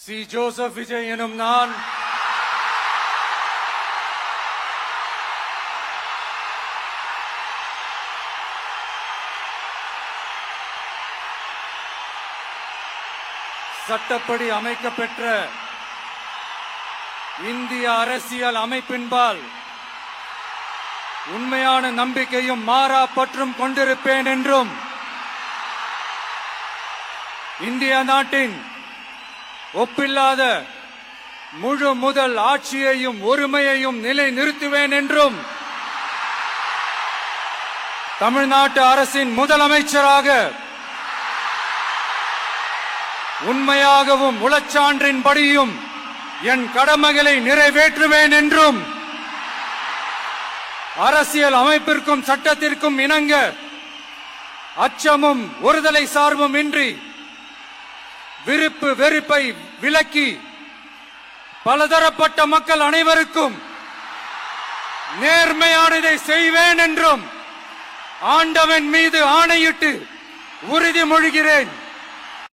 C. Joseph Vijay எனும் நான் சட்டப்படி அமைக்கப்பெற்ற இந்திய அரசியல் அமைப்பின்பால் உண்மையான நம்பிக்கையும் மாறா பற்றும் கொண்டிருப்பேன் என்றும் இந்திய நாட்டின் ஒப்பில்லாத முழு முதல் ஆட்சியையும் ஒருமையையும் நிலை நிறுத்துவேன் என்றும் தமிழ்நாட்டு அரசின் முதலமைச்சராக உண்மையாகவும் உளச்சான்றின்படியும் என் கடமைகளை நிறைவேற்றுவேன் என்றும் அரசியல் அமைப்பிற்கும் சட்டத்திற்கும் இணங்க அச்சமும் ஒருதலை சார்பும் இன்றி விருப்பு வெறுப்பை விலக்கி பலதரப்பட்ட மக்கள் அனைவருக்கும் நேர்மையானதை செய்வேன் என்றும் ஆண்டவன் மீது ஆணையிட்டு உறுதிமொழிகிறேன்.